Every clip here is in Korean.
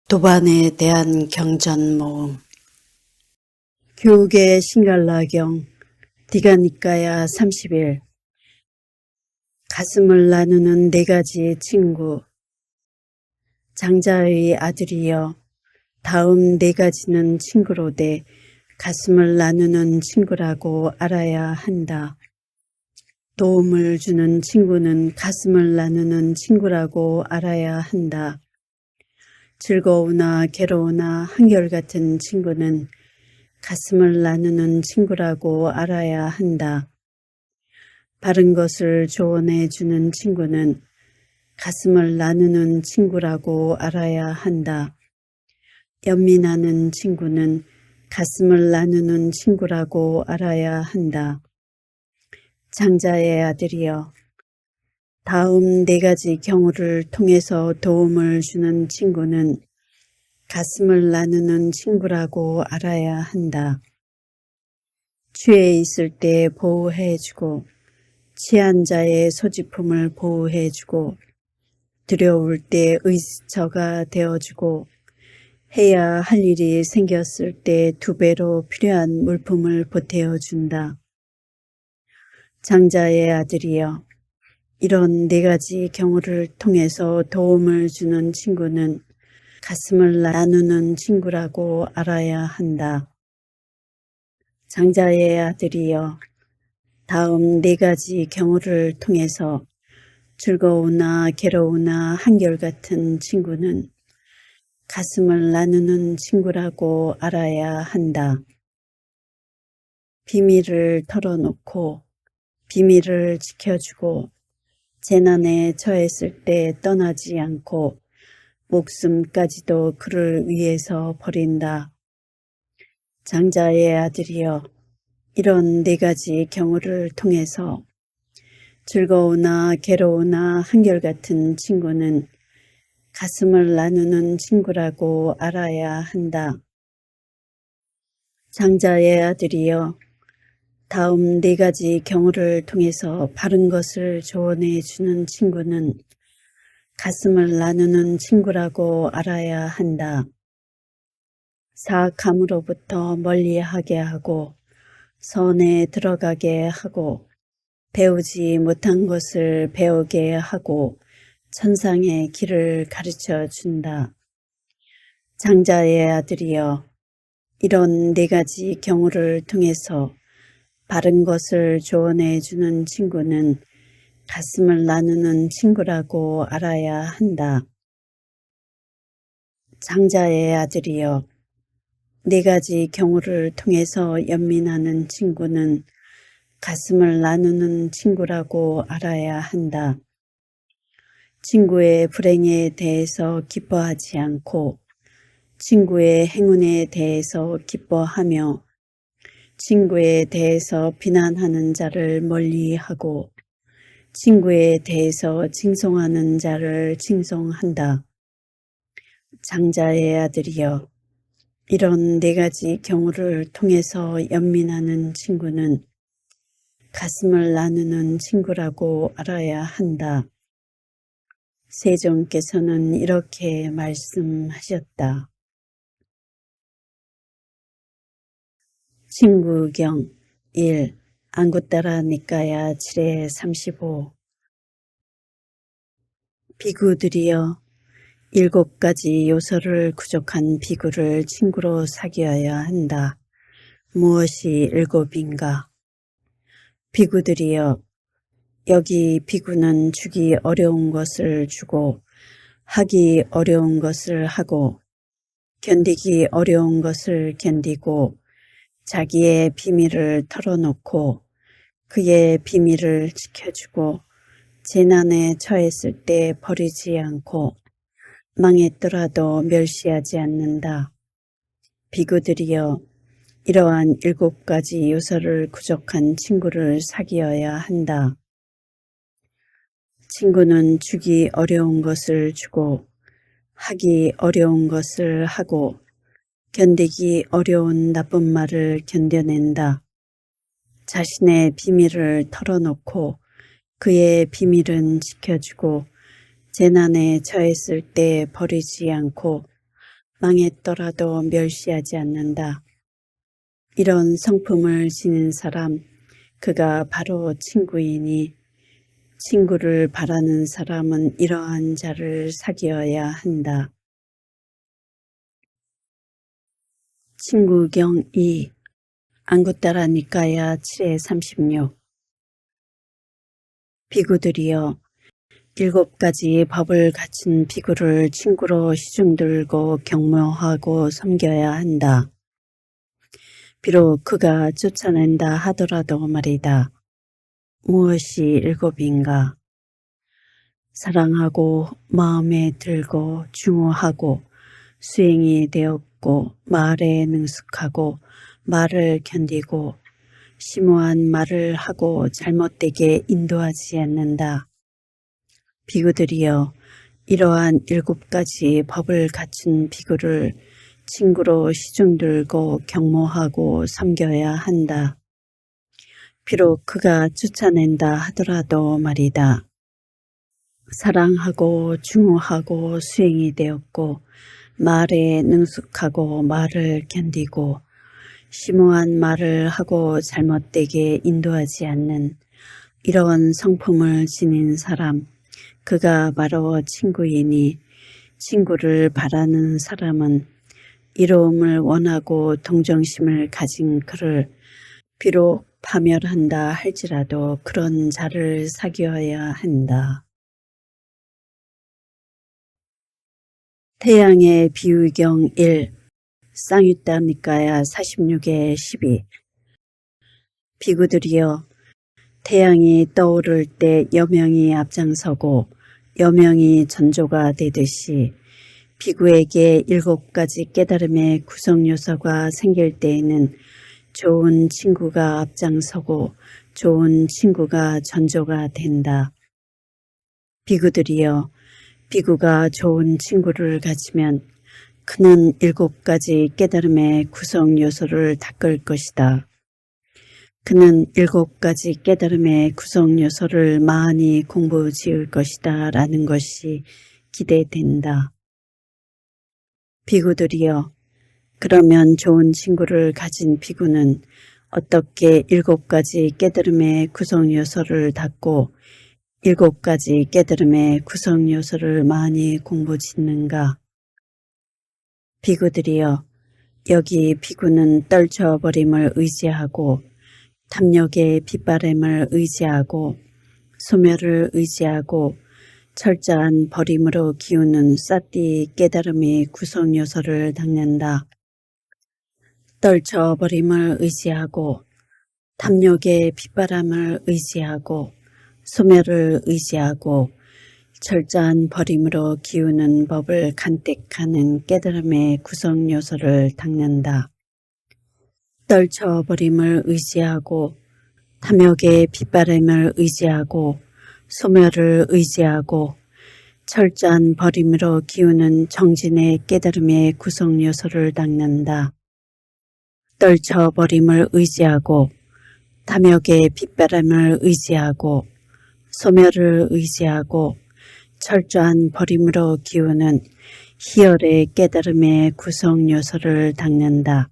도반에 대한 경전 모음. 교계 신갈라경 디가니까야 30일. 가슴을 나누는 네 가지 친구. 장자의 아들이여, 다음 네 가지는 친구로되 가슴을 나누는 친구라고 알아야 한다. 도움을 주는 친구는 가슴을 나누는 친구라고 알아야 한다. 즐거우나 괴로우나 한결같은 친구는 가슴을 나누는 친구라고 알아야 한다. 바른 것을 조언해 주는 친구는 가슴을 나누는 친구라고 알아야 한다. 연민하는 친구는 가슴을 나누는 친구라고 알아야 한다. 장자의 아들이여, 다음 네 가지 경우를 통해서 도움을 주는 친구는 가슴을 나누는 친구라고 알아야 한다. 취해 있을 때 보호해주고, 취한 자의 소지품을 보호해주고, 두려울 때 의지처가 되어주고, 해야 할 일이 생겼을 때 2배로 필요한 물품을 보태어준다. 장자의 아들이여, 이런 네 가지 경우를 통해서 도움을 주는 친구는 가슴을 나누는 친구라고 알아야 한다. 장자의 아들이여, 다음 네 가지 경우를 통해서 즐거우나 괴로우나 한결같은 친구는 가슴을 나누는 친구라고 알아야 한다. 비밀을 털어놓고 비밀을 지켜주고 재난에 처했을 때 떠나지 않고 목숨까지도 그를 위해서 버린다. 장자의 아들이여, 이런 네 가지 경우를 통해서 즐거우나 괴로우나 한결같은 친구는 가슴을 나누는 친구라고 알아야 한다. 장자의 아들이여, 다음 네 가지 경우를 통해서 바른 것을 조언해 주는 친구는 가슴을 나누는 친구라고 알아야 한다. 사악함으로부터 멀리하게 하고 선에 들어가게 하고 배우지 못한 것을 배우게 하고 천상의 길을 가르쳐 준다. 장자의 아들이여, 이런 네 가지 경우를 통해서 바른 것을 조언해 주는 친구는 가슴을 나누는 친구라고 알아야 한다. 장자의 아들이여, 네 가지 경우를 통해서 연민하는 친구는 가슴을 나누는 친구라고 알아야 한다. 친구의 불행에 대해서 기뻐하지 않고 친구의 행운에 대해서 기뻐하며 친구에 대해서 비난하는 자를 멀리하고 친구에 대해서 칭송하는 자를 칭송한다. 장자의 아들이여, 이런 네 가지 경우를 통해서 연민하는 친구는 가슴을 나누는 친구라고 알아야 한다. 세종께서는 이렇게 말씀하셨다. 친구경 1. 안구따라 니까야 7회 35. 비구들이여, 7가지 요소를 구족한 비구를 친구로 사귀어야 한다. 무엇이 7인가? 비구들이여, 여기 비구는 주기 어려운 것을 주고 하기 어려운 것을 하고 견디기 어려운 것을 견디고 자기의 비밀을 털어놓고 그의 비밀을 지켜주고 재난에 처했을 때 버리지 않고 망했더라도 멸시하지 않는다. 비구들이여, 이러한 7가지 요소를 구족한 친구를 사귀어야 한다. 친구는 주기 어려운 것을 주고 하기 어려운 것을 하고 견디기 어려운 나쁜 말을 견뎌낸다. 자신의 비밀을 털어놓고 그의 비밀은 지켜주고 재난에 처했을 때 버리지 않고 망했더라도 멸시하지 않는다. 이런 성품을 지닌 사람, 그가 바로 친구이니 친구를 바라는 사람은 이러한 자를 사귀어야 한다. 친구경 2 안구따라 니까야 7-36 비구들이여, 7가지 법을 갖춘 비구를 친구로 시중들고 경모하고 섬겨야 한다. 비록 그가 쫓아낸다 하더라도 말이다. 무엇이 7인가? 사랑하고 마음에 들고 중후하고 수행이 되었고 말에 능숙하고 말을 견디고 심오한 말을 하고 잘못되게 인도하지 않는다. 비구들이여, 이러한 7가지 법을 갖춘 비구를 친구로 시중들고 경모하고 섬겨야 한다. 비록 그가 쫓아낸다 하더라도 말이다. 사랑하고 중후하고 수행이 되었고 말에 능숙하고 말을 견디고 심오한 말을 하고 잘못되게 인도하지 않는 이런 성품을 지닌 사람, 그가 바로 친구이니 친구를 바라는 사람은 이로움을 원하고 동정심을 가진 그를 비록 파멸한다 할지라도 그런 자를 사귀어야 한다. 태양의 비유경 1 쌍유따 니까야 46-12 비구들이여, 태양이 떠오를 때 여명이 앞장서고 여명이 전조가 되듯이 비구에게 7가지 깨달음의 구성요소가 생길 때에는 좋은 친구가 앞장서고 좋은 친구가 전조가 된다. 비구들이여, 비구가 좋은 친구를 가지면 그는 7가지 깨달음의 구성요소를 닦을 것이다. 그는 7가지 깨달음의 구성요소를 많이 공부 지을 것이다 라는 것이 기대된다. 비구들이여, 그러면 좋은 친구를 가진 비구는 어떻게 7가지 깨달음의 구성요소를 닦고 7가지 깨달음의 구성요소를 많이 공부 짓는가? 비구들이여, 여기 비구는 떨쳐버림을 의지하고 탐욕의 빗바람을 의지하고 소멸을 의지하고 철저한 버림으로 기우는 싸띠 깨달음의 구성요소를 닦는다. 떨쳐버림을 의지하고 탐욕의 빗바람을 의지하고 소멸을 의지하고 철저한 버림으로 기우는 법을 간택하는 깨달음의 구성요소를 닦는다. 떨쳐버림을 의지하고 탐욕의 빗바람을 의지하고 소멸을 의지하고 철저한 버림으로 기우는 정진의 깨달음의 구성요소를 닦는다. 떨쳐버림을 의지하고 탐욕의 빗바람을 의지하고 소멸을 의지하고 철저한 버림으로 기우는 희열의 깨달음의 구성요소를 닦는다.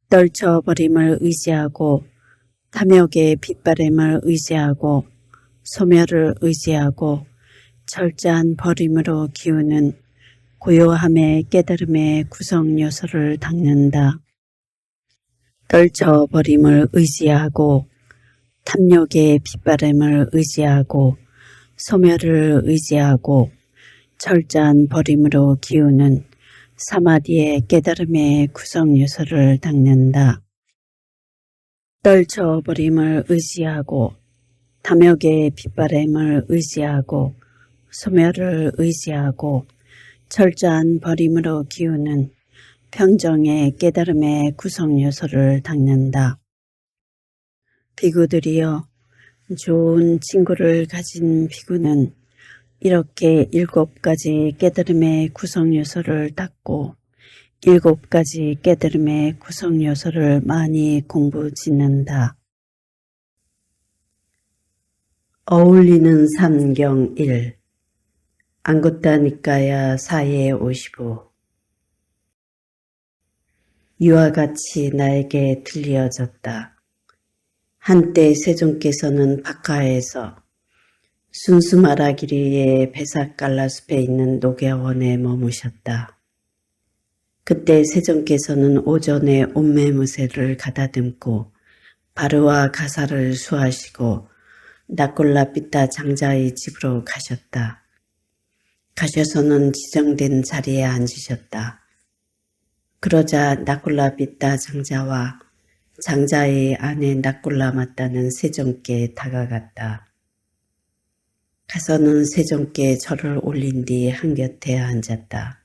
떨쳐버림을 의지하고 탐욕의 빗바람을 의지하고 소멸을 의지하고 철저한 버림으로 기우는 고요함의 깨달음의 구성요소를 닦는다. 떨쳐버림을 의지하고 탐욕의 빗바람을 의지하고 소멸을 의지하고 철저한 버림으로 기우는 사마디의 깨달음의 구성요소를 닦는다. 떨쳐버림을 의지하고 탐욕의 빗바람을 의지하고 소멸을 의지하고 철저한 버림으로 기우는 평정의 깨달음의 구성요소를 닦는다. 비구들이여, 좋은 친구를 가진 비구는 이렇게 7가지 깨달음의 구성요소를 닦고 7가지 깨달음의 구성요소를 많이 공부 짓는다. 어울리는 삼경 1 안구따 니까야 4-55 이와 같이 나에게 들려졌다. 한때 세종께서는 박하에서 순수마라기리의 베사깔라숲에 있는 녹야원에 머무셨다. 그때 세종께서는 오전에 옴매무새를 가다듬고 바르와 가사를 수하시고 나콜라피타 장자의 집으로 가셨다. 가셔서는 지정된 자리에 앉으셨다. 그러자 나콜라피타 장자와 장자의 아내 나콜라 마따는 세종께 다가갔다. 가서는 세종께 절을 올린 뒤 한곁에 앉았다.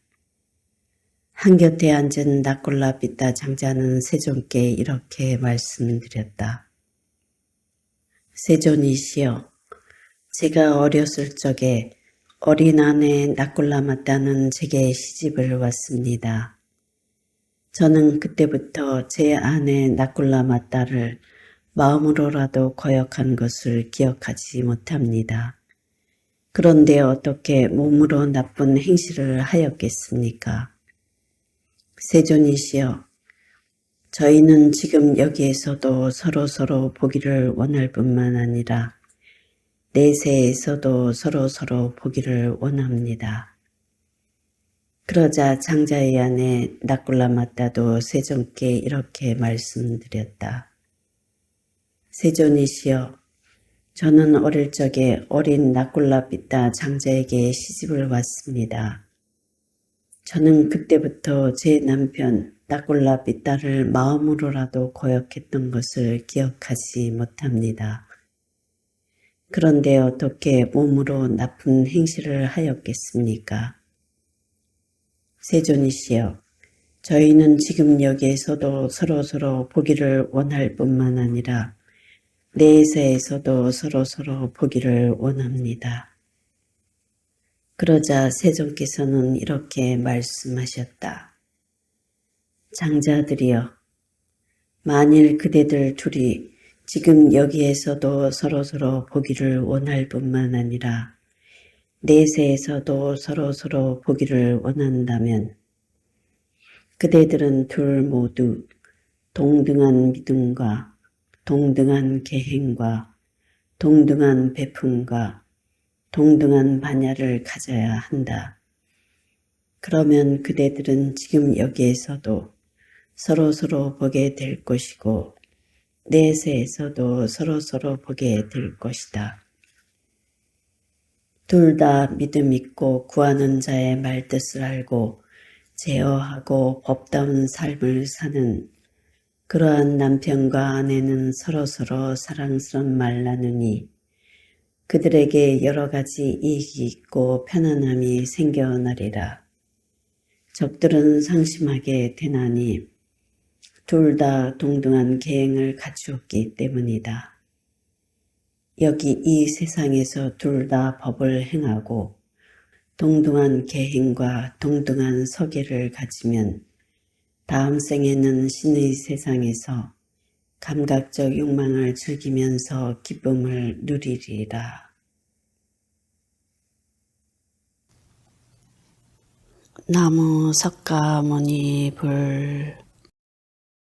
한곁에 앉은 나콜라피타 장자는 세종께 이렇게 말씀드렸다. 세존이시여, 제가 어렸을 적에 어린 아내 나콜라 마따는 제게 시집을 왔습니다. 저는 그때부터 제 아내 나콜라 마따를 마음으로라도 거역한 것을 기억하지 못합니다. 그런데 어떻게 몸으로 나쁜 행실을 하였겠습니까? 세존이시여, 저희는 지금 여기에서도 서로서로 보기를 원할 뿐만 아니라 내세에서도 서로서로 보기를 원합니다. 그러자 장자의 아내 나콜라 마따도 세존께 이렇게 말씀드렸다. 세존이시여, 저는 어릴 적에 어린 나콜라피타 장자에게 시집을 왔습니다. 저는 그때부터 제 남편 나콜라피타를 마음으로라도 거역했던 것을 기억하지 못합니다. 그런데 어떻게 몸으로 나쁜 행실을 하였겠습니까? 세존이시여, 저희는 지금 여기에서도 서로서로 보기를 원할 뿐만 아니라 내세에서도 서로서로 보기를 원합니다. 그러자 세종께서는 이렇게 말씀하셨다. 장자들이여, 만일 그대들 둘이 지금 여기에서도 서로서로 보기를 원할 뿐만 아니라 내세에서도 서로서로 보기를 원한다면 그대들은 둘 모두 동등한 믿음과 동등한 계행과 동등한 베품과 동등한 반야를 가져야 한다. 그러면 그대들은 지금 여기에서도 서로서로 보게 될 것이고 내세에서도 서로서로 보게 될 것이다. 둘 다 믿음 있고 구하는 자의 말뜻을 알고 제어하고 법다운 삶을 사는 그러한 남편과 아내는 서로서로 사랑스런 말 나누니 그들에게 여러 가지 이익이 있고 편안함이 생겨나리라. 적들은 상심하게 되나니 둘 다 동등한 계행을 갖추었기 때문이다. 여기 이 세상에서 둘 다 법을 행하고 동등한 계행과 동등한 서계를 가지면 다음 생에는 신의 세상에서 감각적 욕망을 즐기면서 기쁨을 누리리라. 나무 석가모니 불